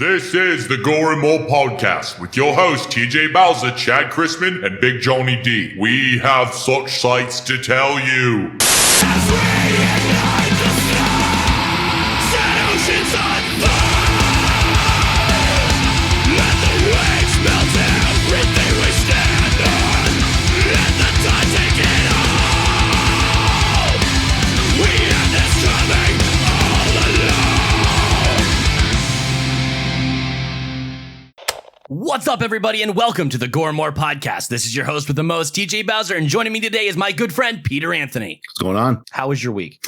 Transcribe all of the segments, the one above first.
This is the Gore N More podcast with your hosts TJ Bowser, Chad Chrisman, and Big Johnny D. We have such sights to tell you. As we ignite the sky, set oceans on fire. Let the waves melt everything we stand on. Let the tide take it all. We have this coming all alone. What's up, everybody, and welcome to the Gore N More podcast. This is your host with the most, TJ Bowser, and joining me today is my good friend, Peter Anthony. What's going on? How was your week?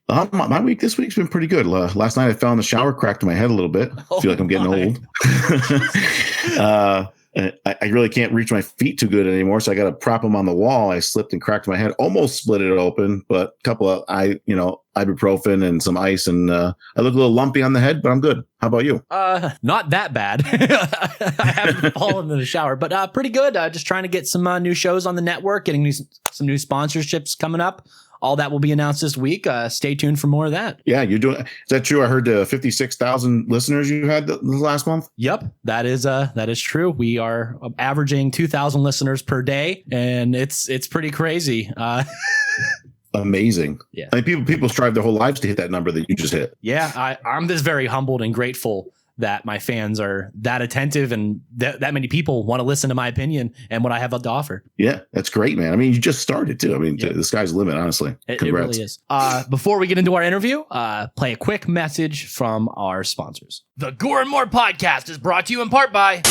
My week this week's been pretty good. Last night I fell in the shower, cracked my head a little bit. Feel like I'm getting old. I really can't reach my feet too good anymore, so I got to prop them on the wall. I slipped and cracked my head, almost split it open, but a couple of ibuprofen and some ice, and I look a little lumpy on the head, but I'm good. How about you? Not that bad. I haven't fallen in the shower, but pretty good. Just trying to get some new shows on the network, getting some new sponsorships coming up. All that will be announced this week. Stay tuned for more of that. Yeah, you're doing. Is that true? I heard 56,000 listeners you had the last month. Yep, that is true. We are averaging 2,000 listeners per day, and it's pretty crazy. Amazing. Yeah, I mean, people strive their whole lives to hit that number that you just hit. Yeah, I'm just very humbled and grateful that my fans are that attentive and that many people want to listen to my opinion and what I have to offer. Yeah, that's great, man. I mean, you just started too. I mean, The sky's the limit, honestly. It really is. Before we get into our interview, play a quick message from our sponsors. The Gore N More podcast is brought to you in part by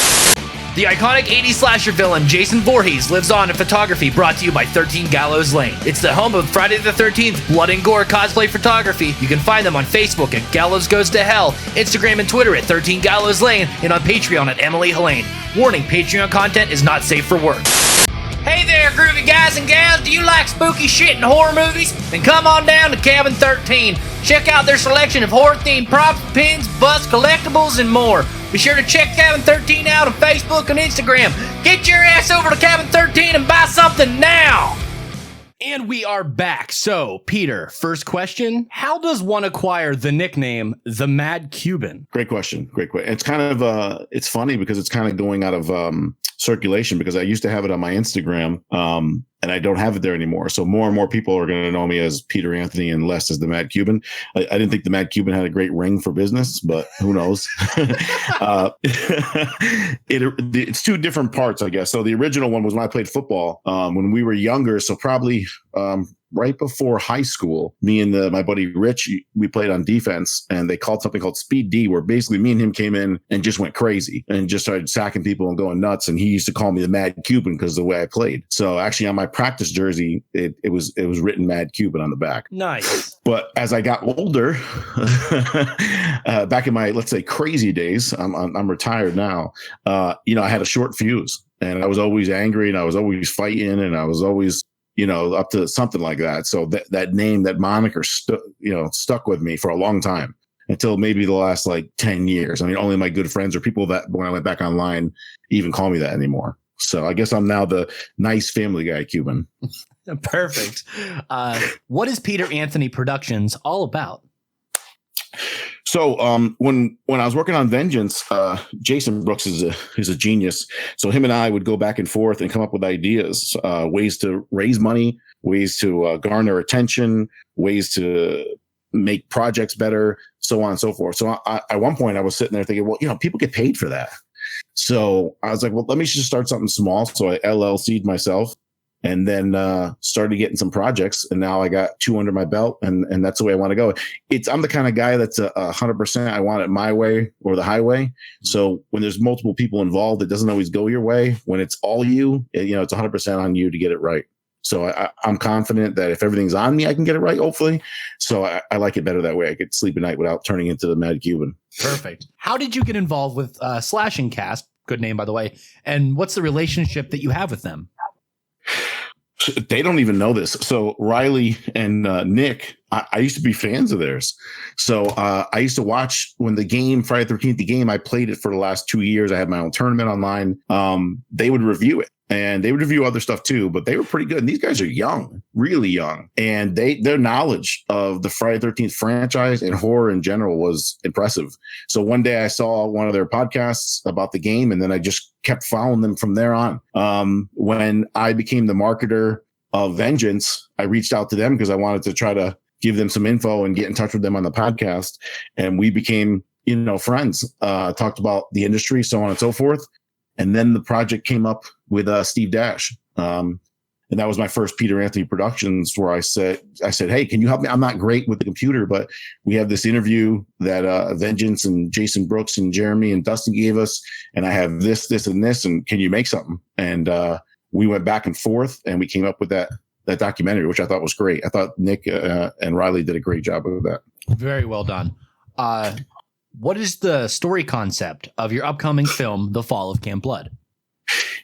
the iconic 80s slasher villain Jason Voorhees lives on in photography, brought to you by 13 Gallows Lane. It's the home of Friday the 13th Blood and Gore cosplay photography. You can find them on Facebook at Gallows Goes to Hell, Instagram and Twitter at 13 Gallows Lane, and on Patreon at Emily Helene. Warning, Patreon content is not safe for work. Hey there, groovy guys and gals. Do you like spooky shit and horror movies? Then come on down to Cabin 13. Check out their selection of horror-themed props, pins, busts, collectibles, and more. Be sure to check Cabin 13 out on Facebook and Instagram. Get your ass over to Cabin 13 and buy something now. And we are back. So, Peter, first question. How does one acquire the nickname The Mad Cuban? Great question. It's kind of, it's funny because it's kind of going out of circulation, because I used to have it on my Instagram, and I don't have it there anymore. So more and more people are going to know me as Peter Anthony and less as the Mad Cuban. I didn't think the Mad Cuban had a great ring for business, but who knows? It's two different parts, I guess. So the original one was when I played football when we were younger. So probably right before high school, me and my buddy Rich, we played on defense, and they called something called Speed D, where basically me and him came in and just went crazy and just started sacking people and going nuts. And he used to call me the Mad Cuban because of the way I played. So actually on my practice jersey, it was written Mad Cuban on the back. Nice. But as I got older, back in my, let's say, crazy days, I'm retired now. I had a short fuse, and I was always angry, and I was always fighting, and I was always, up to something like that. So that name, that moniker, stuck with me for a long time, until maybe the last 10 years. I mean, only my good friends or people that when I went back online even call me that anymore. So I guess I'm now the nice family guy Cuban. Perfect. What is Peter Anthony Productions all about? So when I was working on Vengeance, Jason Brooks is a genius. So him and I would go back and forth and come up with ideas, ways to raise money, ways to garner attention, ways to make projects better, so on and so forth. So at one point I was sitting there thinking, well, people get paid for that. So I was like, well, let me just start something small. So I LLC'd myself, and then started getting some projects, and now I got 2 under my belt, and that's the way I want to go. I'm the kind of guy that's 100%. I want it my way or the highway. So when there's multiple people involved, it doesn't always go your way. When it's all you, it's 100% on you to get it right. So I'm confident that if everything's on me, I can get it right, hopefully. So I like it better that way. I could sleep at night without turning into the Mad Cuban. Perfect. How did you get involved with Slashing Cast? Good name, by the way. And what's the relationship that you have with them? They don't even know this. So Riley and Nick, I used to be fans of theirs. So I used to watch when the game, Friday the 13th, the game, I played it for the last 2 years. I had my own tournament online. They would review it. and they would review other stuff too, but they were pretty good. And these guys are young, really young. And their knowledge of the Friday the 13th franchise and horror in general was impressive. So one day I saw one of their podcasts about the game, and then I just kept following them from there on. When I became the marketer of Vengeance, I reached out to them because I wanted to try to give them some info and get in touch with them on the podcast. And we became, friends, talked about the industry, so on and so forth. And then the project came up with Steve Dash. And that was my first Peter Anthony Productions, where I said, hey, can you help me? I'm not great with the computer, but we have this interview that Vengeance and Jason Brooks and Jeremy and Dustin gave us. And I have this, and this, and can you make something? And we went back and forth, and we came up with that documentary, which I thought was great. I thought Nick and Riley did a great job of that. Very well done. What is the story concept of your upcoming film, The Fall of Camp Blood?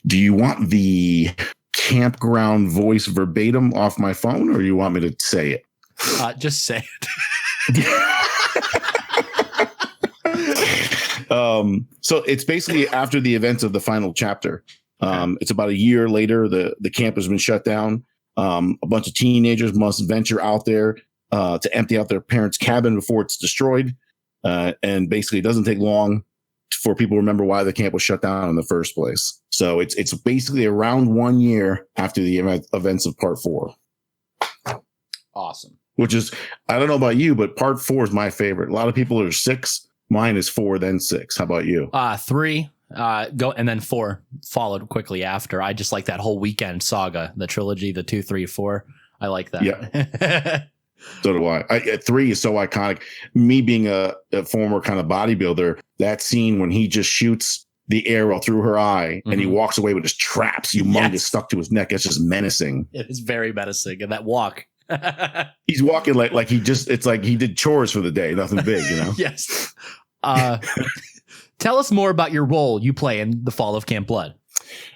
Do you want the campground voice verbatim off my phone, or you want me to say it? Just say it. So it's basically after the events of the final chapter. It's about a year later. The camp has been shut down. A bunch of teenagers must venture out there to empty out their parents' cabin before it's destroyed. And basically, it doesn't take long for people to remember why the camp was shut down in the first place. So it's basically around 1 year after the events of Part 4. Awesome. Which is, I don't know about you, but Part 4 is my favorite. A lot of people are 6. Mine is 4, then 6. How about you? 3. And then 4 followed quickly after. I just like that whole weekend saga, the trilogy, the 2, 3, 4. I like that. Yeah. So do I. 3 is so iconic. Me being a former kind of bodybuilder, that scene when he just shoots the arrow through her eye and he walks away with his traps humongous stuck to his neck. It's just menacing. It is very menacing. And that walk. He's walking like it's like he did chores for the day. Nothing big, Yes. Tell us more about your role you play in The Fall of Camp Blood.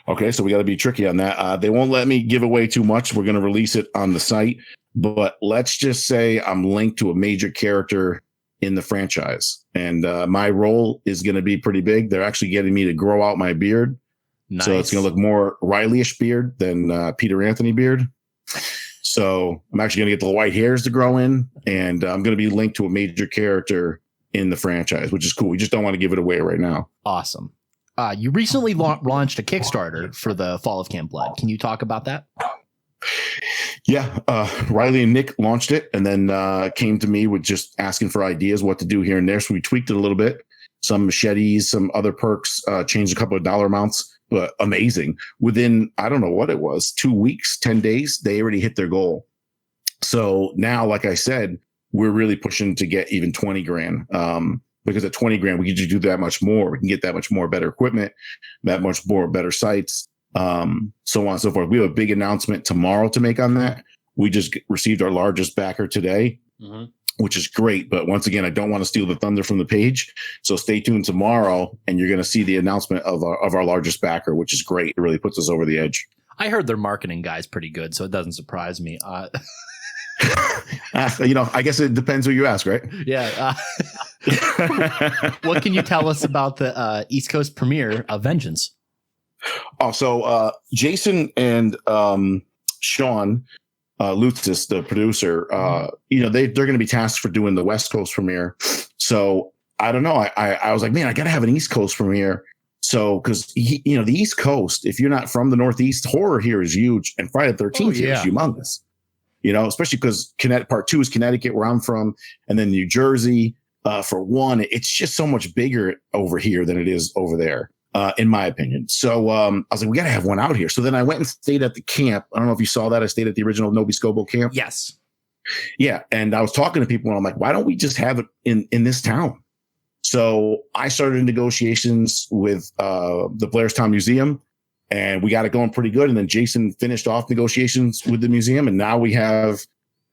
Okay, so we got to be tricky on that. They won't let me give away too much. We're going to release it on the site. But let's just say I'm linked to a major character in the franchise. And my role is going to be pretty big. They're actually getting me to grow out my beard. Nice. So it's going to look more Riley-ish beard than Peter Anthony beard. So I'm actually going to get the white hairs to grow in. And I'm going to be linked to a major character in the franchise, which is cool. We just don't want to give it away right now. Awesome. You recently launched a Kickstarter for The Fall of Camp Blood. Can you talk about that? Yeah, Riley and Nick launched it, and then came to me with just asking for ideas what to do here and there. So we tweaked it a little bit, some machetes, some other perks, changed a couple of dollar amounts, but amazing. Within, I don't know what it was, 2 weeks, 10 days, they already hit their goal. So now, like I said, we're really pushing to get even 20 grand. Because at 20 grand, we can just do that much more. We can get that much more better equipment, that much more better sites. So on and so forth. We have a big announcement tomorrow to make on that. We just received our largest backer today, which is great. But once again, I don't want to steal the thunder from the page. So stay tuned tomorrow, and you're going to see the announcement of our largest backer, which is great. It really puts us over the edge. I heard their marketing guy's pretty good, so it doesn't surprise me. I guess it depends who you ask, right? Yeah. What can you tell us about the East Coast premiere of Vengeance? Oh, so Jason and Sean Lutzis, the producer, they're going to be tasked for doing the West Coast premiere. So I don't know. I was like, man, I got to have an East Coast premiere. So because the East Coast, if you're not from the Northeast, horror here is huge, and Friday the 13th here is humongous. Especially because Part 2 is Connecticut, where I'm from, and then New Jersey. For one, it's just so much bigger over here than it is over there. In my opinion. So I was like, we got to have one out here. So then I went and stayed at the camp. I don't know if you saw that. I stayed at the original Nobi Scobo camp. Yes. Yeah. And I was talking to people, and I'm like, why don't we just have it in this town? So I started negotiations with the Blairstown Museum, and we got it going pretty good. And then Jason finished off negotiations with the museum. And now we have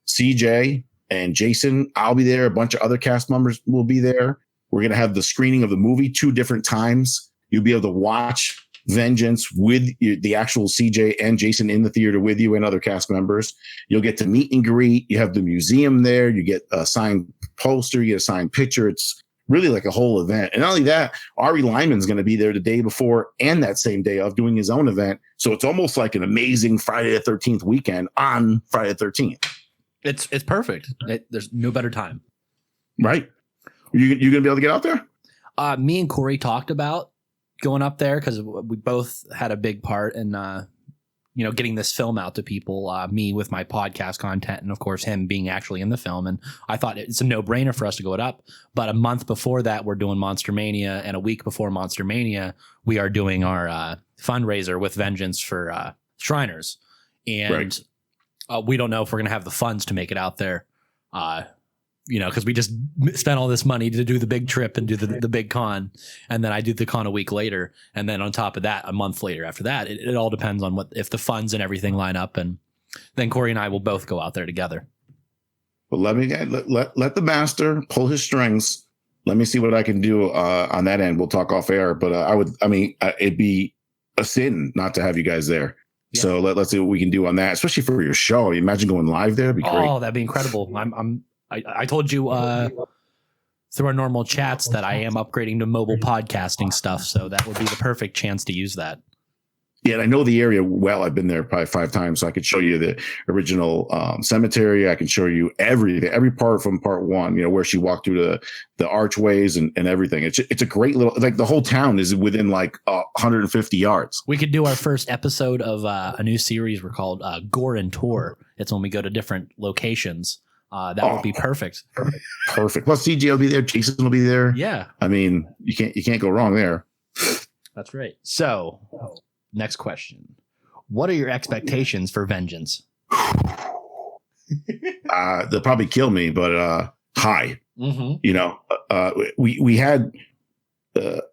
CJ and Jason. I'll be there. A bunch of other cast members will be there. We're going to have the screening of the movie 2 different times. You'll be able to watch Vengeance with the actual CJ and Jason in the theater with you and other cast members. You'll get to meet and greet. You have the museum there. You get a signed poster. You get a signed picture. It's really like a whole event. And not only that, Ari Lyman's going to be there the day before and that same day of doing his own event. So it's almost like an amazing Friday the 13th weekend on Friday the 13th. It's perfect. There's no better time. Right. You going to be able to get out there? Me and Corey talked about going up there because we both had a big part in, getting this film out to people, me with my podcast content, and of course him being actually in the film. And I thought it's a no-brainer for us to go it up. But a month before that, we're doing Monster Mania, and a week before Monster Mania, we are doing our fundraiser with Vengeance for Shriners. And we don't know if we're going to have the funds to make it out there, because we just spent all this money to do the big trip and do the big con. And then I do the con a week later. And then on top of that, a month later after that, it all depends on if the funds and everything line up. And then Corey and I will both go out there together. Well, let the master pull his strings. Let me see what I can do on that end. We'll talk off air, but it'd be a sin not to have you guys there. Yeah. So let's see what we can do on that, especially for your show. Imagine going live there. That'd be great. Oh, that'd be incredible. I told you through our normal chats that I am upgrading to mobile podcasting stuff. So that would be the perfect chance to use that. Yeah, and I know the area well. I've been there probably 5 times, so I could show you the original cemetery. I can show you every part from part 1. Where she walked through the archways and everything. It's a great little, like, the whole town is within like 150 yards. We could do our first episode of a new series we're called Gore N Tour. It's when we go to different locations. That would be perfect. Perfect. Plus, CJ will be there. Jason will be there. Yeah. I mean, you can't go wrong there. That's right. So. Next question. What are your expectations for Vengeance? They'll probably kill me, but high. Mm-hmm. We had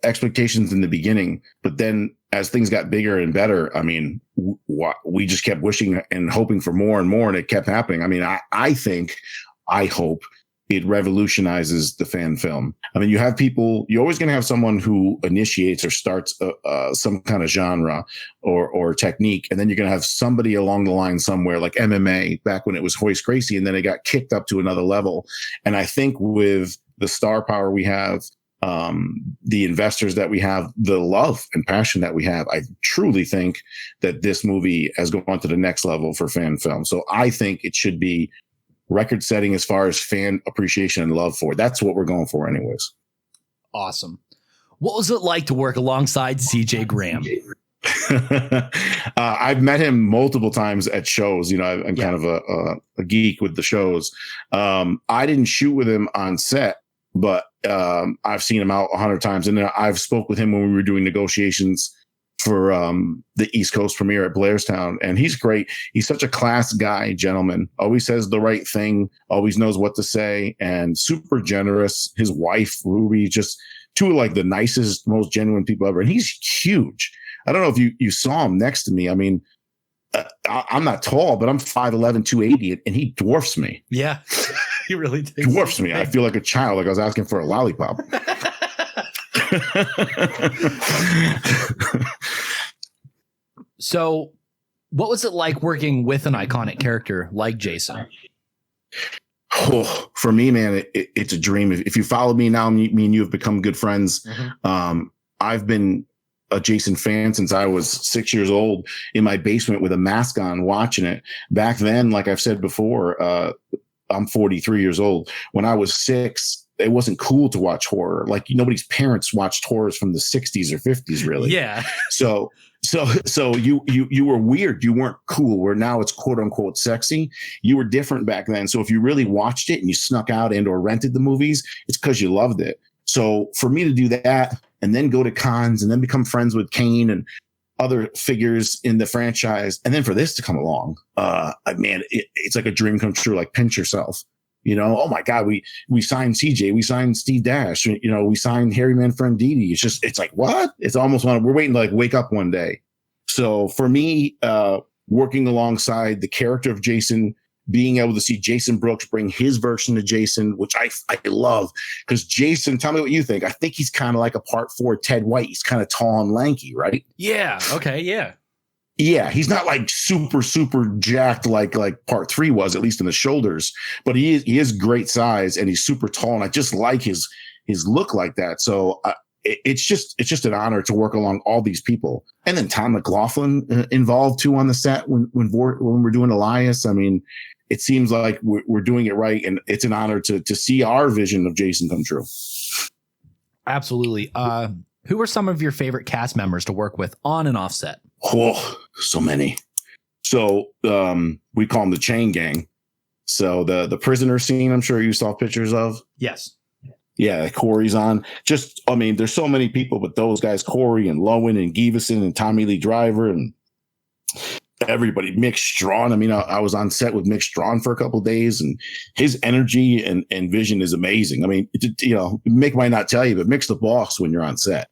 expectations in the beginning, but then as things got bigger and better, I mean, we just kept wishing and hoping for more and more, and it kept happening. I mean, I hope it revolutionizes the fan film. I mean, you're always going to have someone who initiates or starts some kind of genre or technique. And then you're going to have somebody along the line somewhere, like MMA back when it was Hoist Gracie, and then it got kicked up to another level. And I think with the star power we have, the investors that we have, the love and passion that we have, I truly think that this movie has gone to the next level for fan film. So I think it should be record setting as far as fan appreciation and love for it. That's what we're going for anyways. Awesome. What was it like to work alongside CJ Graham? I've met him multiple times at shows. I'm kind of a geek with the shows. I didn't shoot with him on set, but I've seen him out 100 times. And then I've spoke with him when we were doing negotiations for the East Coast premiere at Blairstown. And he's great. He's such a class guy, gentleman, always says the right thing, always knows what to say, and super generous. His wife, Ruby, just two of like the nicest, most genuine people ever. And he's huge. I don't know if you saw him next to me. I mean, I'm not tall, but I'm 5'11", 280, and he dwarfs me. Yeah, he really dwarfs me. I feel like a child, like I was asking for a lollipop. So what was it like working with an iconic character like Jason? Oh, for me, man, it's a dream. If you follow me now, me and you have become good friends. Mm-hmm. I've been a Jason fan since I was 6 years old in my basement with a mask on watching it. Back then, like I've said before, I'm 43 years old. When I was 6, it wasn't cool to watch horror. Like nobody's parents watched horrors from the 60s or 50s, really. Yeah. So you were weird. You weren't cool. Where now it's quote unquote sexy. You were different back then. So if you really watched it and you snuck out and or rented the movies, it's because you loved it. So for me to do that and then go to cons and then become friends with Kane and other figures in the franchise, and then for this to come along, man, it's like a dream come true. Like pinch yourself. Oh my God, we signed CJ, we signed Steve Dash, we signed Harry Manfredini. It's like, what? It's almost we're waiting to like wake up one day. So for me, working alongside the character of Jason, being able to see Jason Brooks bring his version of Jason, which I love, because Jason, tell me what you think. I think he's kind of like a part 4 Ted White. He's kind of tall and lanky, right? Yeah. Okay. Yeah. Yeah, he's not like super jacked like part 3 was, at least in the shoulders, but he is great size and he's super tall, and I just like his his look like that. So it's just an honor to work along all these people. And then Tom McLaughlin involved too on the set when we're doing Elias. I mean, it seems like we're doing it right, and it's an honor to see our vision of Jason come true. Absolutely. Who are some of your favorite cast members to work with on and off set? Oh, so many. So we call them the Chain Gang. So the prisoner scene, I'm sure you saw pictures of. Yes. Yeah, Corey's on. There's so many people, but those guys, Corey and Lowen and Givison and Tommy Lee Driver and everybody, Mick Strawn. I mean, I was on set with Mick Strawn for a couple of days, and his energy and vision is amazing. I mean, Mick might not tell you, but Mick's the boss when you're on set.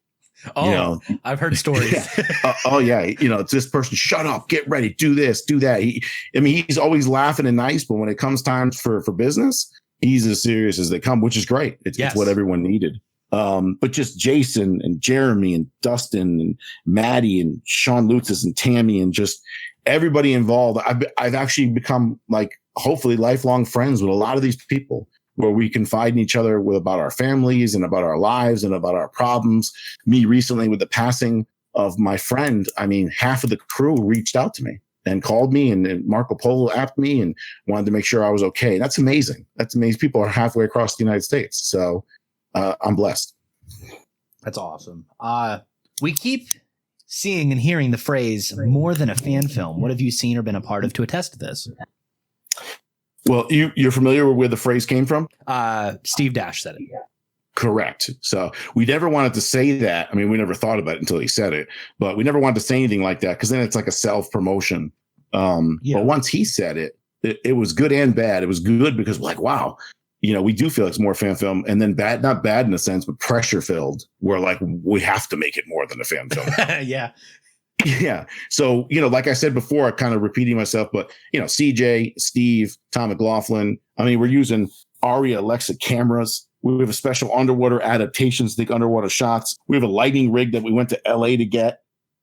Oh, I've heard stories. Yeah. It's this person, shut up, get ready, do this, do that. He's always laughing and nice, but when it comes time for business, he's as serious as they come, which is great. It's what everyone needed. But just Jason and Jeremy and Dustin and Maddie and Sean Lutzis and Tammy and just everybody involved. I've actually become hopefully lifelong friends with a lot of these people, where we confide in each other about our families and about our lives and about our problems. Me recently with the passing of my friend, half of the crew reached out to me and called me, and Marco Polo apped me and wanted to make sure I was okay. That's amazing. That's amazing. People are halfway across the United States. So I'm blessed. That's awesome. We keep seeing and hearing the phrase more than a fan film. What have you seen or been a part of to attest to this? Well, you're familiar with where the phrase came from? Steve Dash said it. Correct. So we never wanted to say that. We never thought about it until he said it, but we never wanted to say anything like that, because then it's like a self-promotion. But once he said it, it was good and bad. It was good because we're like, wow, we do feel it's more fan film, and then bad, not bad in a sense, but pressure filled. We're like, we have to make it more than a fan film. Yeah. Yeah. So, like I said before, I kind of repeating myself, but, CJ, Steve, Tom McLaughlin, we're using Arri Alexa cameras. We have a special underwater adaptations, think underwater shots. We have a lighting rig that we went to LA to get.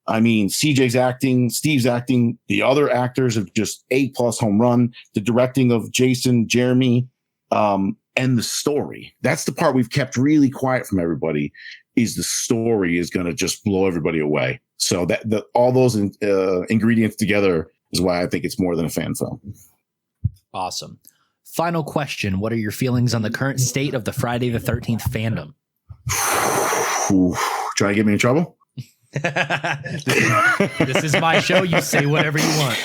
CJ's acting, Steve's acting, the other actors have just A+ home run, the directing of Jason, Jeremy, and the story. That's the part we've kept really quiet from everybody, is the story is going to just blow everybody away. So all those ingredients together is why I think it's more than a fan film. Awesome. Final question. What are your feelings on the current state of the Friday the 13th fandom? Trying to get me in trouble? This is my show. You say whatever you want.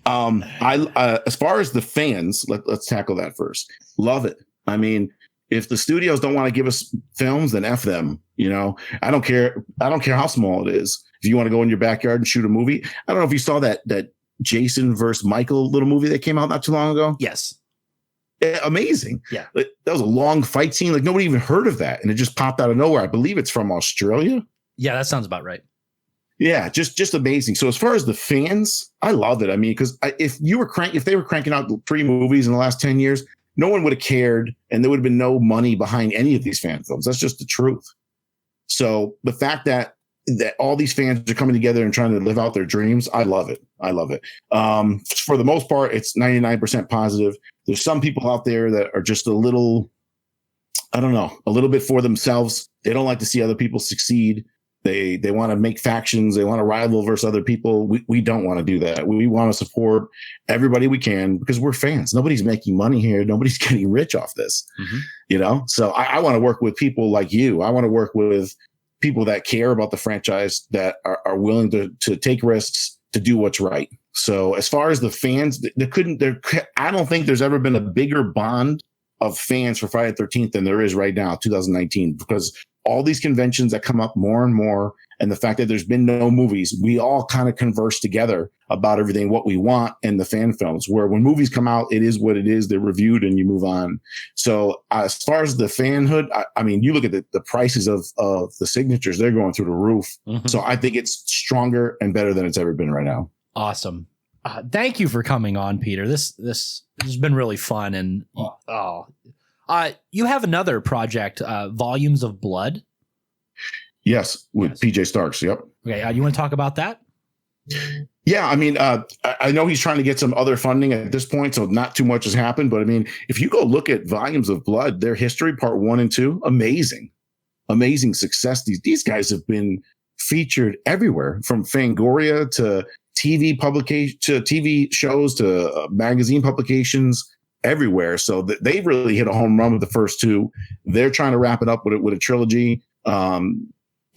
As far as the fans, let's tackle that first. Love it. If the studios don't want to give us films, then F them. I don't care. I don't care how small it is. If you want to go in your backyard and shoot a movie, I don't know if you saw that Jason versus Michael little movie that came out not too long ago. Yes. Amazing. Yeah. That was a long fight scene. Nobody even heard of that. And it just popped out of nowhere. I believe it's from Australia. Yeah, that sounds about right. Yeah, just amazing. So as far as the fans, I love it. Because if they were cranking out 3 movies in the last 10 years, no one would have cared, and there would have been no money behind any of these fan films. That's just the truth. So the fact that all these fans are coming together and trying to live out their dreams, I love it. For the most part, it's 99% positive. There's some people out there that are just a little bit for themselves. They don't like to see other people succeed. They want to make factions. They want to rival versus other people. We don't want to do that. We want to support everybody we can because we're fans. Nobody's making money here. Nobody's getting rich off this, So I want to work with people like you. I want to work with people that care about the franchise, that are willing to take risks, to do what's right. So as far as the fans, I don't think there's ever been a bigger bond of fans for Friday the 13th than there is right now, 2019, because all these conventions that come up more and more, and the fact that there's been no movies, we all kind of converse together about everything, what we want in the fan films, where when movies come out, it is what it is. They're reviewed and you move on. So as far as the fanhood, you look at the prices of the signatures, they're going through the roof. Mm-hmm. So I think it's stronger and better than it's ever been right now. Awesome. Thank you for coming on, Peter. This has been really fun. And you have another project, Volumes of Blood. Yes, with PJ Starks. Yep. Okay. You want to talk about that? Yeah. I know he's trying to get some other funding at this point, so not too much has happened. But if you go look at Volumes of Blood, their history, part 1 and 2, amazing. amazing success. These guys have been featured everywhere, from Fangoria to TV publication to TV shows to magazine publications, everywhere. So they've really hit a home run with the first two. They're trying to wrap it up with a trilogy.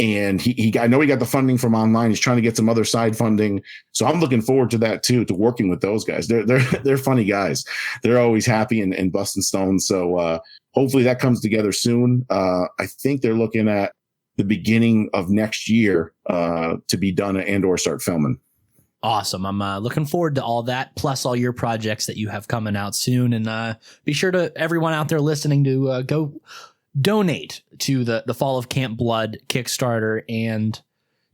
And I know he got the funding from online. He's trying to get some other side funding. So I'm looking forward to that too, to working with those guys. They're funny guys. They're always happy and busting stones. So hopefully that comes together soon. I think they're looking at the beginning of next year to be done and or start filming. Awesome. I'm looking forward to all that, plus all your projects that you have coming out soon. And be sure to everyone out there listening to go donate to the Fall of Camp Blood Kickstarter and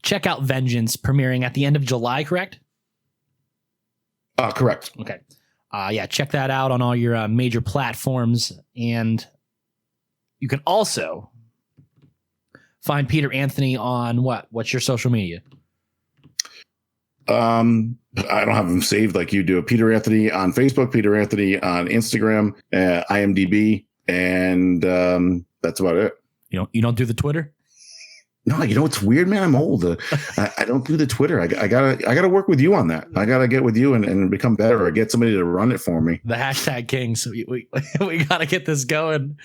check out Vengeance, premiering at the end of July, correct? Correct. Okay. Yeah, check that out on all your major platforms. And you can also find Peter Anthony on what's your social media? I don't have them saved like you do. Peter Anthony on Facebook, Peter Anthony on Instagram, IMDb, and that's about it. You don't do the Twitter? No, it's weird, man. I'm old. I don't do the Twitter. I gotta work with you on that. I gotta get with you and become better, or get somebody to run it for me. The hashtag kings. We gotta get this going.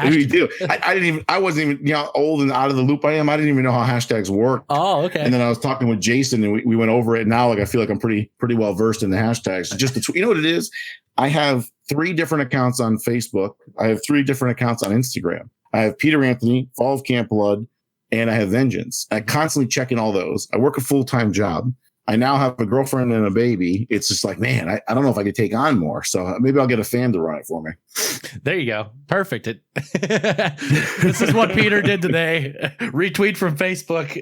We do. I wasn't even old and out of the loop I am. I didn't even know how hashtags work. Oh, okay. And then I was talking with Jason, and we went over it. Now, I feel like I'm pretty well versed in the hashtags. Just you know what it is? I have 3 different accounts on Facebook. I have 3 different accounts on Instagram. I have Peter Anthony, Fall of Camp Blood, and I have Vengeance. I constantly check in all those. I work a full-time job. I now have a girlfriend and a baby. It's just like, man, I don't know if I could take on more. So maybe I'll get a fan to run it for me. There you go. Perfect. This is what Peter did today. Retweet from Facebook.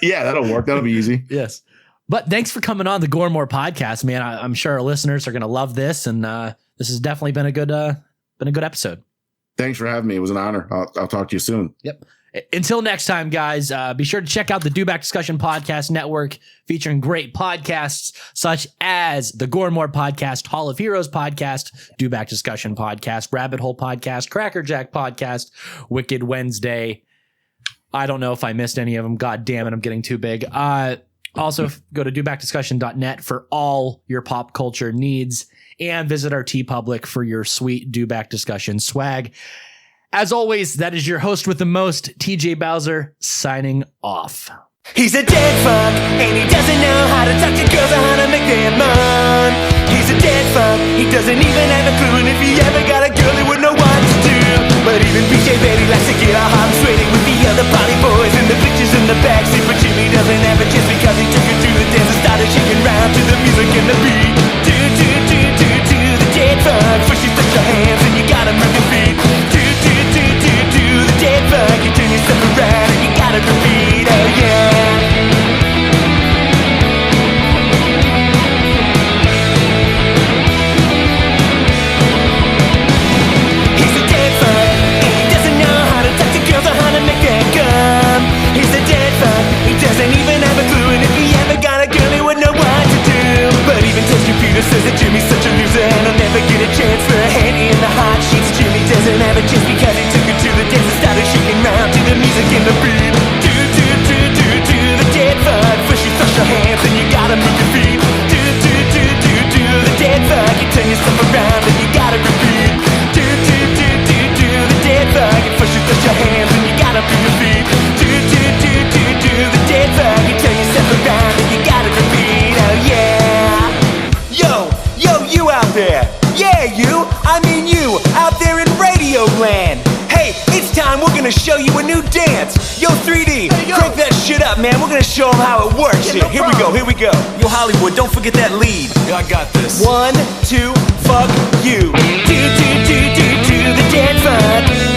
Yeah, that'll work. That'll be easy. Yes. But thanks for coming on the Gore N More podcast, man. I'm sure our listeners are going to love this. And this has definitely been a good episode. Thanks for having me. It was an honor. I'll talk to you soon. Yep. Until next time, guys, be sure to check out the Do Back Discussion Podcast Network, featuring great podcasts such as the Gore N More Podcast, Hall of Heroes Podcast, Do Back Discussion Podcast, Rabbit Hole Podcast, Cracker Jack Podcast, Wicked Wednesday. I don't know if I missed any of them. God damn it, I'm getting too big. Also, go to dobackdiscussion.net for all your pop culture needs, and visit our TeePublic for your sweet Do Back Discussion swag. As always, that is your host with the most, TJ Bowser, signing off. He's a dead fuck, and he doesn't know how to talk to girls or how to make them moan. He's a dead fuck, he doesn't even have a clue, and if he ever got a girl, he wouldn't know what to do. But even BJ Betty likes to get her heart sweating with the other party boys and the bitches in the backseat. But Jimmy doesn't have it just because he took her to the dance and started shaking round to the music and the beat. Do the dead fuck, first you touch your hands and you gotta move your feet. Do the dead fuck, you turn yourself around and you gotta repeat, oh yeah. He's a dead fuck, and he doesn't know how to talk to girls or how to make that come. He's a dead fuck, he doesn't even have a clue, and if he ever got a girl, he wouldn't know what to do. But even Toast Computer says that Jimmy's such a loser, and he'll never get a chance for a hand in the hot sheets. Jimmy doesn't have it just because he took her to the dance and started shaking round to the music and the beat. Do the dead fuck, first you touch your hands and you gotta move your feet. Do the dead fuck, you turn yourself around and you gotta repeat. Do the dead fuck, first you touch your hands and you gotta move your feet. Do the dead fuck, you turn yourself around and you gotta repeat, oh yeah. Yo, you out there. Yeah, you, I mean you, out there in Radio Land. Hey, it's time, we're gonna show you a new dance. Yo, 3D, crank that shit up, man. We're gonna show them how it works. Yeah, here we go. Yo, Hollywood, don't forget that lead. Yeah, I got this. 1, 2, fuck you. Do the dead fuck.